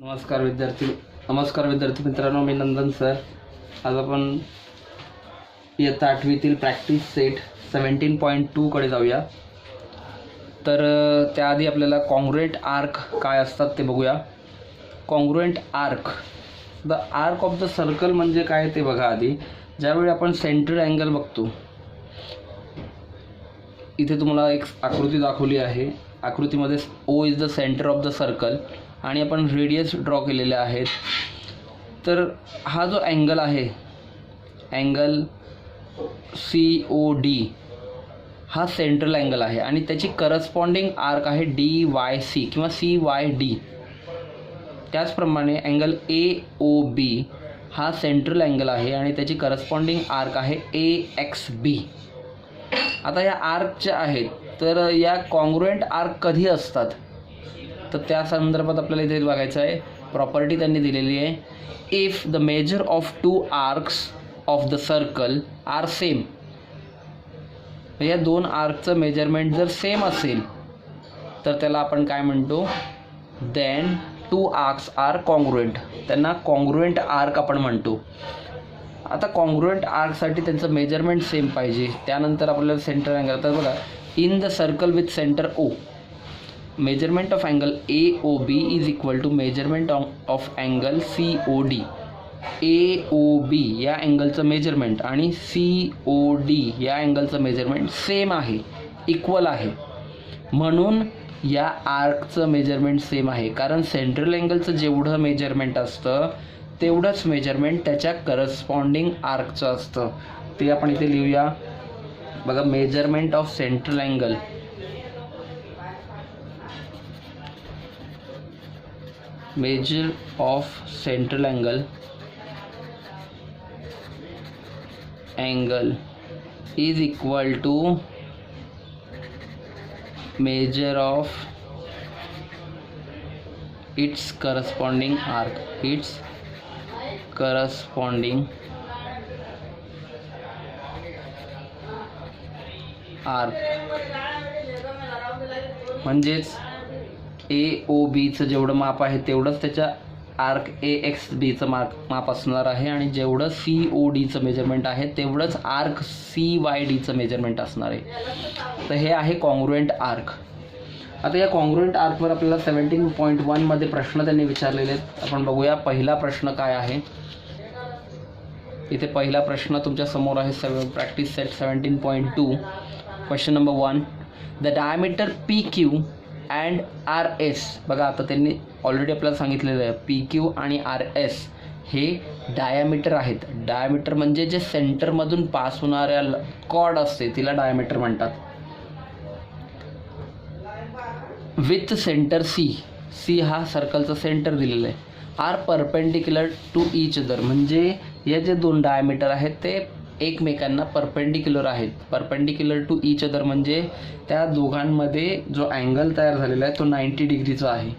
नमस्कार विद्यार्थी मित्रांनो, मी नंदन सर. आज आपण इयत्ता 8वीतील प्रॅक्टिस सेट 17.2 कडे जाऊया. तर त्याआधी आपल्याला कॉन्ग्रुएंट आर्क काय असतात ते बघूया. Congruent arc, the arc of the circle म्हणजे काय ते बघा. आधी ज्यावेळी आपण सेंटर अँगल बघतो, इथे तुम्हाला एक आकृती दाखवली आहे. आकृतीमध्ये O is the centre of the circle आणि आपण रेडियस ड्रॉ केलेले आहेत. तर हा जो अँगल आहे, अँगल COD, हा सेंट्रल अँगल आहे आणि त्याची करस्पॉन्डिंग आर्क आहे DYC किंवा CYD. त्याचप्रमाणे अँगल AOB हा सेंट्रल अँगल आहे आणि त्याची करस्पॉन्डिंग आर्क आहे AXB. आता या आर्कच्या आहेत, तर या कॉन्ग्रुएंट आर्क कधी असतात तर त्या संदर्भात आपल्याला इथे बघायचं आहे. प्रॉपर्टी त्यांनी दिलेली आहे. If the measure of two arcs of the circle are same, या दोन आर्कचं मेजरमेंट जर सेम असेल तर त्याला आपण काय म्हणतो, then two arcs are congruent. त्यांना कॉन्ग्रुएंट आर्क आपण म्हणतो. आता कॉन्ग्रुएंट आर्कसाठी त्यांचं मेजरमेंट सेम पाहिजे. त्यानंतर आपल्याला सेंटर अँगल, तर बघा, in the circle with centre O, measurement of angle AOB is equal to measurement of angle COD. AOB या अँगलचं मेजरमेंट आणि COD या अँगलचं मेजरमेंट सेम आहे, इक्वल आहे. म्हणून या आर्कचं मेजरमेंट सेम आहे, कारण सेंट्रल अँगलचं जेवढं मेजरमेंट असतं तेवढंच मेजरमेंट त्याच्या करस्पॉन्डिंग आर्कचं असतं. ते आपण इथे लिहूया. बघा, measurement of central angle, measure of central angle is equal to measure of its corresponding arc, its corresponding arc. म्हणजेच AOBचं जेवढं माप आहे तेवढंच त्याच्या आर्क AXBचं माप असणार आहे आणि जेवढं CODचं मेजरमेंट आहे तेवढंच आर्क CYDचं मेजरमेंट असणार आहे. तर हे आहे कॉन्ग्रुएंट आर्क. आता या कॉन्ग्रुएंट आर्कवर आपल्याला 17.1 मध्ये प्रश्न त्यांनी विचारलेले आहेत. आपण बघूया पहिला प्रश्न काय आहे. इथे पहिला प्रश्न तुमच्या समोर आहे. Practice set 17.2. Question number 1, the diameter PQ and RS. बघा, आता त्यांनी ऑलरेडी आपल्याला सांगितलेलं आहे PQ आणि RS हे डायमीटर आहेत. डायमीटर म्हणजे जे सेंटरमधून पास होणाऱ्या कॉर्ड असते तिला डायमीटर म्हणतात. विथ सेंटर C हा सर्कलचा सेंटर दिलेला आहे. Are perpendicular to each other, म्हणजे या जे दोन डायमीटर आहेत ते एकमेकांना परपेंडिक्युलर आहेत. परपेंडिक्युलर टू ईच अदर म्हणजे त्या दोघांमध्ये जो अँगल तयार झालेला आहे तो 90 डिग्रीचा आहे.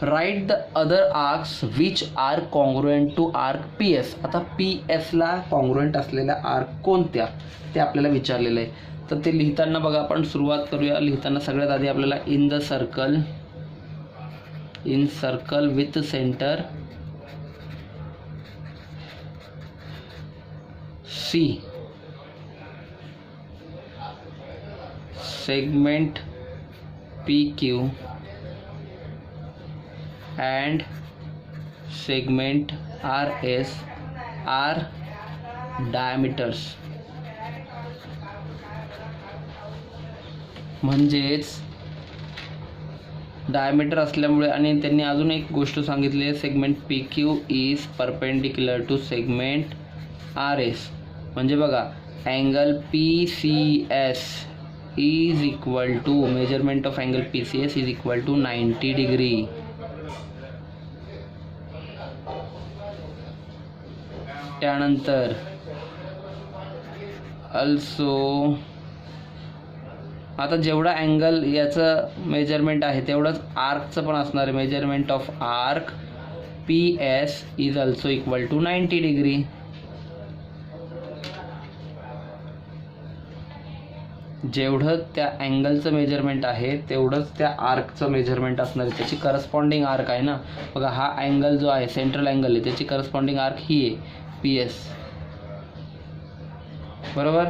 Write the other arcs which are congruent to arc PS. आता PSला कॉन्ग्रुएंट असलेल्या आर्क कोणत्या ते आपल्याला विचारलेलं आहे. तर ते लिहिताना बघा, आपण सुरुवात करूया. लिहिताना सगळ्यात आधी आपल्याला in circle with centre C, segment PQ and segment RS are diameters. म्हणजेच डायमीटर असल्यामुळे, आणि त्यांनी अजून एक गोष्ट सांगितली आहे, segment PQ is perpendicular to segment RS. म्हणजे बघा, angle PCS is equal to, measurement of angle PCS is equal to 90 degree. त्यानंतर अल्सो, आता जेवढा अँगल याचं मेजरमेंट आहे तेवढंच आर्कचं पण असणार आहे. Measurement of arc PS is also equal to 90 degree. जेवढं त्या अँगलचं मेजरमेंट आहे तेवढंच त्या आर्कचं मेजरमेंट असणार आहे. त्याची करस्पॉन्डिंग आर्क आहे ना, बघा हा अँगल जो आहे सेंट्रल अँगल आहे त्याची करस्पॉन्डिंग आर्क ही आहे PS, बरोबर.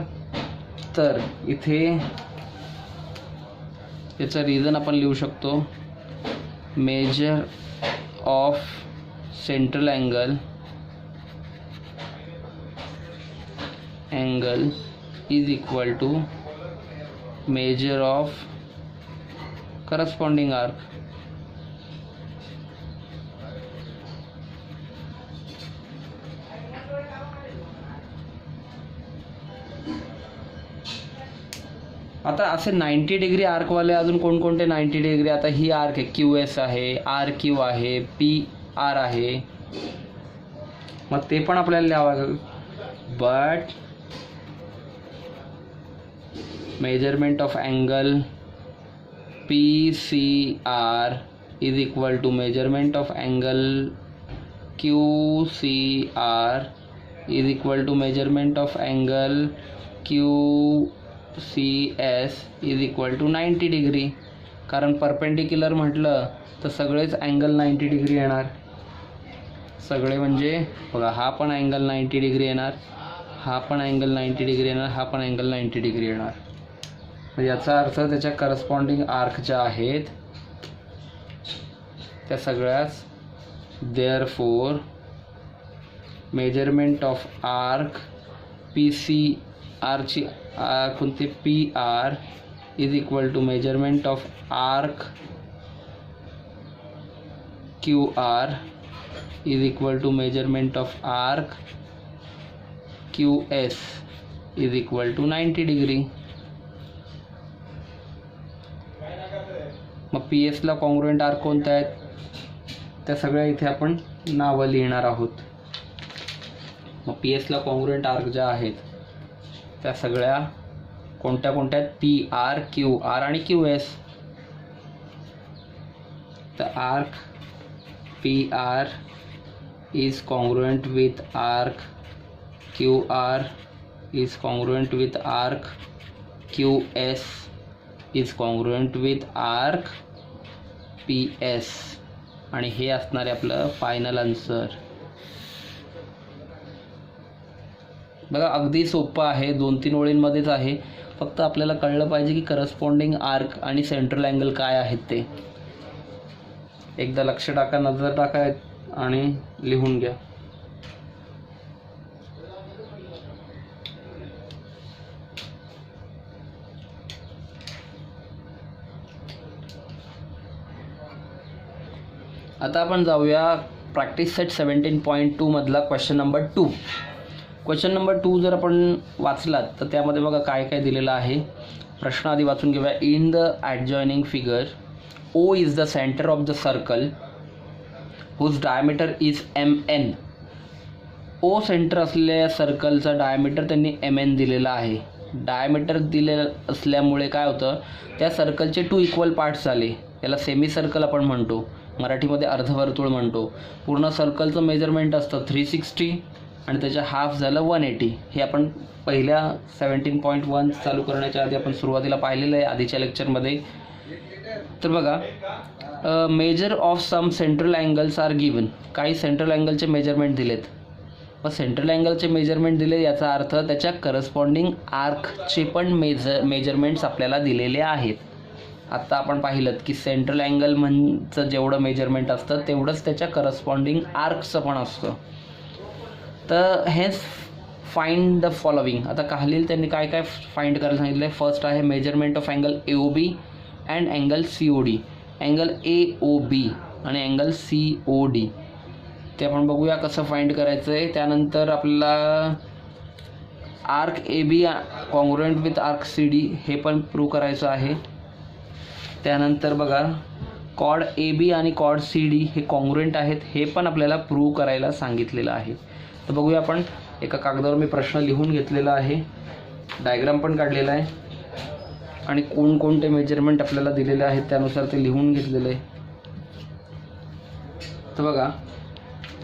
तर इथे याचं रिझन आपण लिहू शकतो, measure of central angle is equal to measure of corresponding arc. आता असे 90 डिग्री आर्कवाले अजून कोणकोणते 90 डिग्री, आता ही आर्क आहे QS आहे, RQ आहे, PR आहे, मग ते पण आपल्याला लिहावं लागेल. But measurement of angle PCR is equal to measurement of angle QCR is equal to measurement of angle QCS is equal to 90 degree. कारण परपेंडिक्युलर म्हटलं तर सगळेच अँगल 90 डिग्री येणार, सगळे म्हणजे बघा हा पण अँगल 90 डिग्री येणार, हा पण अँगल 90 डिग्री येणार, हा पण अँगल 90 डिग्री येणार. याचा अर्थ त्याच्या करस्पॉन्डिंग आर्क ज्या आहेत त्या सगळ्याच, therefore measurement of arc PCR ची कोणती PR is equal to measurement of arc QR is equal to measurement of arc QS is equal to 90 degree. मग PS ला कॉन्ग्रुएंट आर्क कोणत्या आहेत त्या सगळ्या इथे आपण नावं लिहिणार आहोत. मग PS ला कॉन्ग्रुएंट आर्क ज्या आहेत त्या सगळ्या कोणत्या कोणत्या आहेत, PR, QR आणि QS. तर arc PR is congruent with arc QR is congruent with arc QS is congruent with arc PS. आणि हे असणार आहे आपलं फायनल आन्सर. बघा अगदी सोपं आहे, 2-3 ओळींमध्येच आहे. फक्त आपल्याला कळलं पाहिजे की करस्पॉन्डिंग आर्क आणि सेंट्रल अँगल काय आहेत ते. एकदा लक्ष टाका, नजर टाका आणि लिहून घ्या. आता आपण जाऊया प्रॅक्टिस सेट 17.2 मधला क्वेश्चन नंबर 2. क्वेश्चन नंबर 2 जर आपण वाचलात तर त्यामध्ये बघा काय काय दिलेलं आहे. प्रश्न आधी वाचून घेऊया. In the adjoining figure O is the center of the circle whose diameter is MN. O centre असलेल्या सर्कलचा डायमीटर त्यांनी MN दिलेला आहे. डायमीटर दिलेलं असल्यामुळे काय होतं, त्या सर्कलचे 2 इक्वल पार्ट्स झाले. याला सेमी सर्कल आपण म्हणतो, मराठीमध्ये अर्धवर्तुळ म्हणतो. पूर्ण सर्कलचं मेजरमेंट असतं 360 आणि त्याच्या हाफ झालं 180. हे आपण पहिल्या 17.1 चालू करण्याच्या आधी आपण सुरुवातीला पाहिलेलं आहे आधीच्या लेक्चरमध्ये. तर बघा measure of some central angles are given. काही सेंट्रल अँगलचे मेजरमेंट दिलेत. मग सेंट्रल अँगलचे मेजरमेंट दिले याचा अर्थ त्याच्या करस्पॉन्डिंग आर्कचे पण मेजरमेंट्स आपल्याला दिलेले आहेत. आत्ता आपण पाहिलं की सेंट्रल अँगल म्हणचं जेवढं मेजरमेंट असतं तेवढंच त्याच्या करस्पॉन्डिंग आर्कचं पण असतं. तर हेच फाइंड द फॉलोविंग. आता खालील त्यांनी काय काय फाइंड करायला सांगितलं आहे. फर्स्ट आहे measurement of angle AOB and angle COD. Angle AOB आणि अँगल COD ते आपण बघूया कसं फाइंड करायचं आहे. त्यानंतर आपल्याला arc AB congruent with arc CD हे पण प्रूव्ह करायचं आहे. त्यानंतर बघा कॉड AB आणि कॉड CD हे कॉन्ग्रुएंट आहेत हे पण आपल्याला प्रूव्ह करायला सांगितलेलं आहे. तर बघूया आपण. एका कागदावर मी प्रश्न लिहून घेतलेला आहे, डायग्राम पण काढलेला आहे आणि कोणकोणते मेजरमेंट आपल्याला दिलेले आहेत त्यानुसार ते लिहून घेतलेलं आहे. तर बघा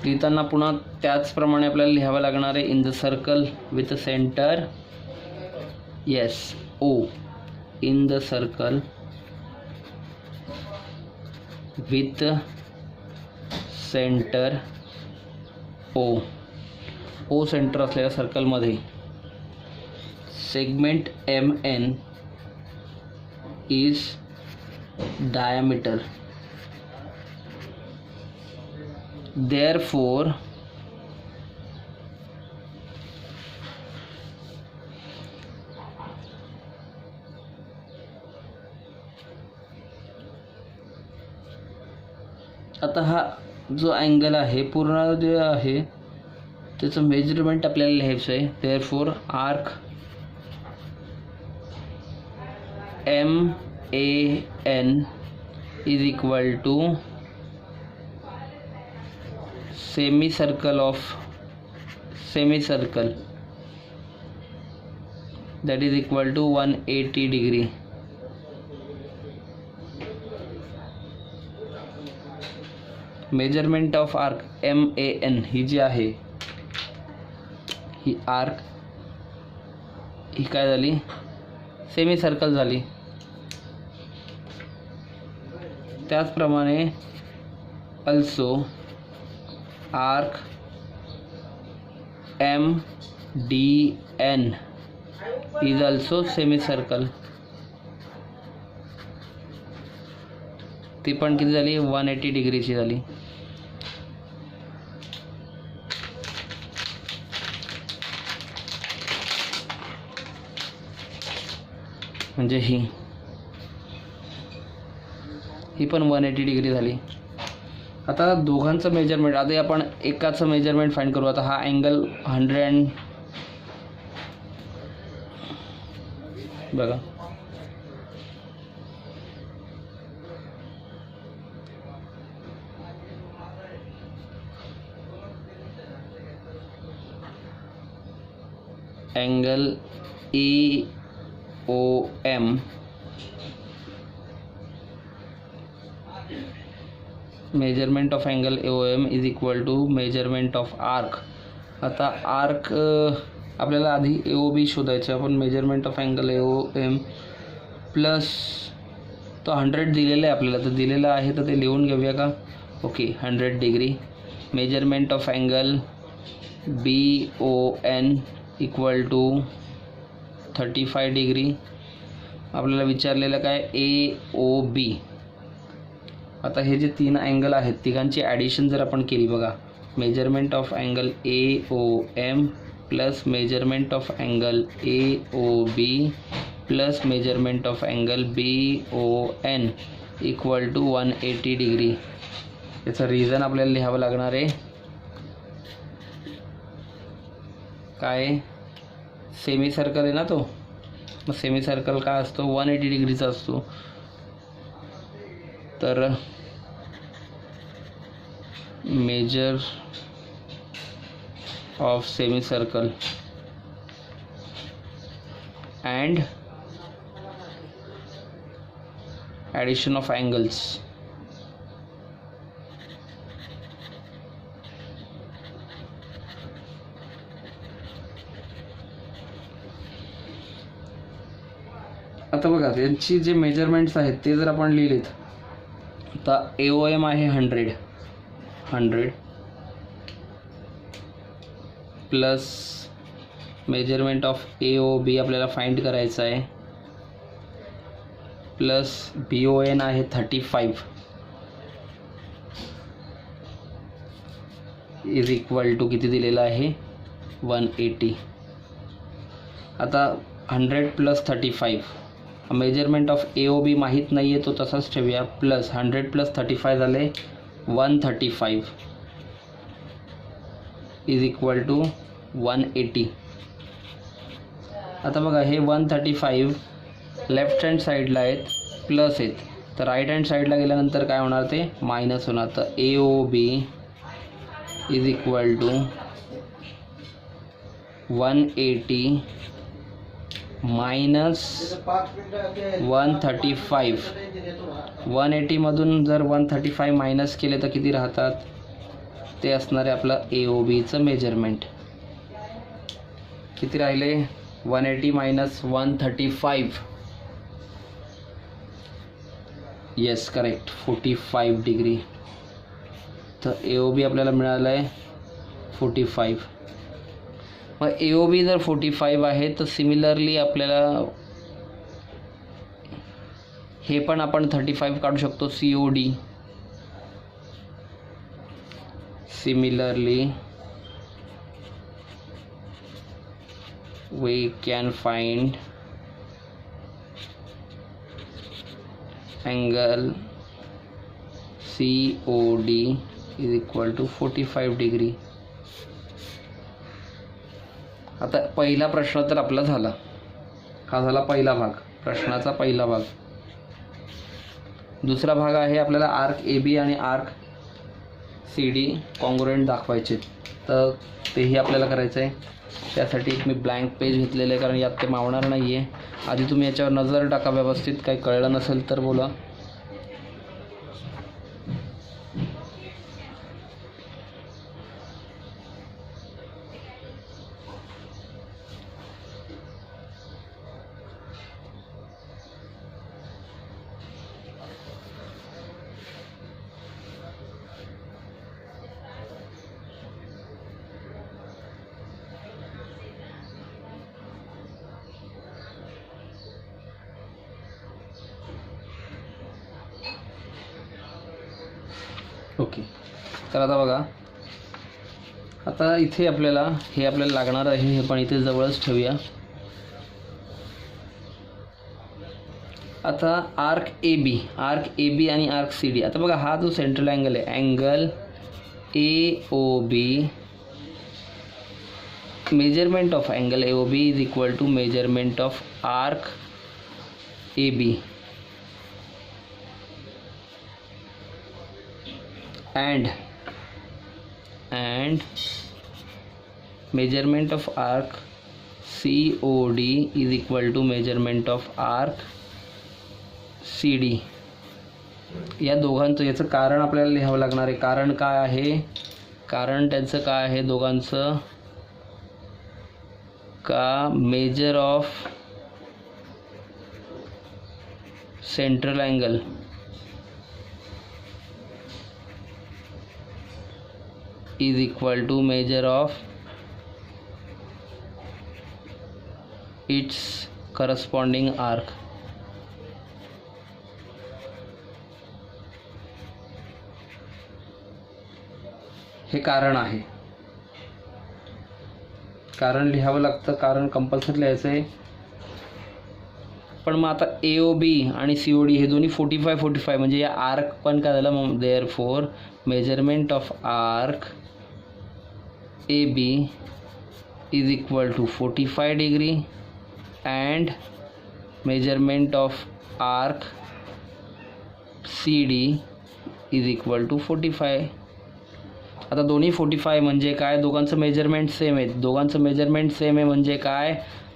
लिहिताना पुन्हा त्याचप्रमाणे आपल्याला लिहावं लागणार आहे. In the circle with a centre O in the circle with center O centre असलेल्या सर्कलमध्ये segment MN is diameter. Therefore आता हा जो अँगल आहे पूर्ण जे आहे त्याचं मेजरमेंट आपल्याला लिहायचं आहे. Therefore arc MAN is equal to semicircle that is equal to 180 degree. Measurement of arc MAN ही जी आहे ही आर्क ही काय झाली, सेमी सर्कल झाली. त्याचप्रमाणे also arc MDN is also semi circle. ती पण किती झाली, 180 डिग्रीची झाली. म्हणजे ही पण 180 डिग्री झाली. आता दोघांचं मेजरमेंट, आधी आपण एकाचं मेजरमेंट फाइंड करू. आता हा अँगल 100 बघा, angle EOM measurement of angle EOM is equal to measurement of arc. आता आर्क आपल्याला आधी AOB शोधायचं. आपण measurement of angle EOM plus तो 100 दिलेला आहे आपल्याला, तर दिलेला आहे तर ते लिहून घेऊया का. Okay, 100 degree. Measurement of angle BON equal to 35 degree. आपल्याला विचारलेलं काय, AOB. आता हे जे तीन अँगल आहेत तिघांची ॲडिशन जर आपण केली बघा, measurement of angle AOM plus measurement of angle AOB plus measurement of angle BON equal to 180 degree. याचं रिझन आपल्याला लिहावं लागणार आहे. काय, सेमी सर्कल आहे ना तो, मग सेमी सर्कल काय असतो, 180 डिग्रीचा असतो. तर measure of semi circle and addition of angles. आता बघा यांची जे मेजरमेंट्स आहेत ते जर आपण लिहिलेत, आता AOM आहे 100 प्लस मेजरमेंट ऑफ AOB आपल्याला फाइंड करायचं आहे प्लस BON आहे 35 इज इक्वल टू किती दिलेलं आहे, 180. आता 100 प्लस 35, मेजरमेंट ऑफ AOB माहीत नाही आहे तो तसाच ठेवूया, प्लस 100 प्लस 35 झाले 135 इज इक्वल टू 180. आता बघा हे 135 लेफ्ट हँड साईडला आहेत, प्लस आहेत, तर राईट हँड साईडला गेल्यानंतर काय होणार, ते मायनस होणार. तर AOB is equal to 180 minus 135. 180 मधून जर 135 मायनस केले तर किती राहतात, ते असणार आहे आपलं AOBचं मेजरमेंट. किती राहिले, 180 मायनस 135 येस करेक्ट 45 डिग्री. तर AOB आपल्याला मिळालं आहे 45. मग AOB जर 45 आहे तर सिमिलरली आपल्याला हे पण आपण 35 काढू शकतो COD. Similarly we can find angle COD is equal to 45 degree. आता पहिला प्रश्न तर आपला झाला. हा झाला पहिला भाग, प्रश्नाचा पहिला भाग. दुसरा भाग आहे आपल्याला आर्क AB आणि आर्क CD कॉन्ग्रुएंट दाखवायचे. तर तेही आपल्याला करायचं आहे. त्यासाठी एक मी ब्लँक पेज घेतलेलं आहे, कारण यात ते मावणार नाही आहे. आधी तुम्ही याच्यावर नजर टाका व्यवस्थित, काही कळलं नसेल तर बोला. ओके, तर आता बघा, आता इथे आपल्याला लागणार आहे, हे पण इथे जवळच ठेवूया. आता आर्क AB आणि आर्क CD. आता बघा, हा जो सेंट्रल अँगल आहे, angle AOB, measurement of angle AOB is equal to measurement of arc AB and measurement of arc COD is equal to measurement of arc CD. या दोघांचं याचं कारण आपल्याला लिहावं लागणार आहे. कारण काय आहे? कारण त्यांचं काय आहे दोघांचं? का major of central angle is equal to measure of its corresponding arc. हे कारण आहे. कारण लिहावं लागतं, कारण कंपल्सरी लिहायचं आहे. पण मग आता AOB आणि COD हे दोन्ही 45 म्हणजे या आर्क पण काय झालं, मग therefore measurement of arc AB is equal to 45 degree and measurement of arc CD is equal to 45. आता दोन्ही 45 म्हणजे काय, दोघांचं मेजरमेंट सेम आहे. दोघांचं मेजरमेंट सेम आहे म्हणजे काय,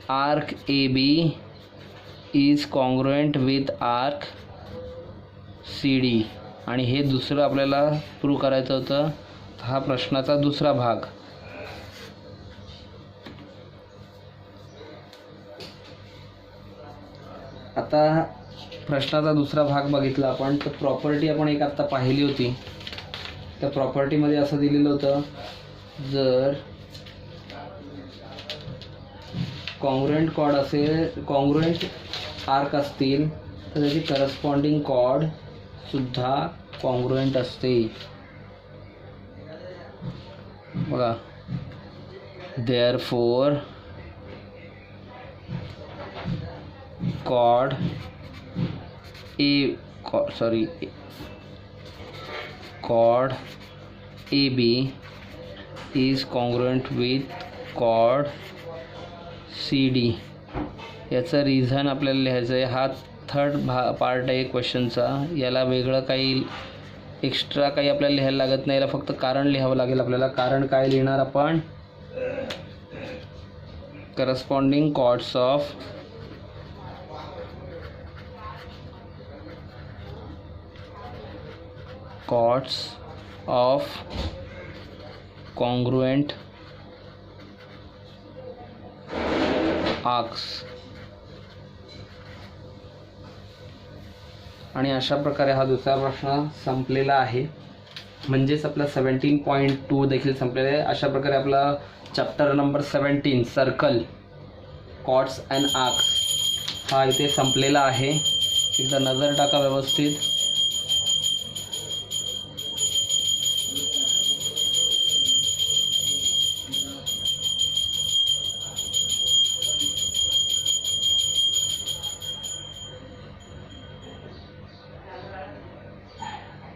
arc AB is congruent with arc CD. आणि हे दुसरं आपल्याला प्रूव्ह करायचं होतं. हा प्रश्नाचा दुसरा भाग. आता प्रश्नाचा दुसरा भाग बघितला आपण, तर प्रॉपर्टी आपण एक आत्ता पाहिली होती. त्या प्रॉपर्टीमध्ये असं दिलेलं होतं, जर कॉन्ग्रुएंट कॉर्ड असेल, कॉन्ग्रुएंट आर्क असतील तर त्याची करस्पॉन्डिंग कॉर्ड सुद्धा कॉन्ग्रुएंट असते. बघा, therefore chord chord AB is congruent with chord CD. याचं रिझन आपल्याला लिहायचं आहे. हा थर्ड पार्ट आहे क्वेश्चनचा. याला वेगळं काही एक्स्ट्रा काही आपल्याला लिहायला लागत नाही. याला फक्त कारण लिहावं लागेल आपल्याला. कारण काय लिहिणार आपण, corresponding chords of congruent arcs. आणि अशा प्रकारे हा दुसरा प्रश्न संपलेला आहे. म्हणजेच आपला 17.2 देखील संपलेला आहे. अशा प्रकारे आपला chapter number 17 circle chords and arcs हा इथे संपलेला आहे. एकदा नजर टाका व्यवस्थित.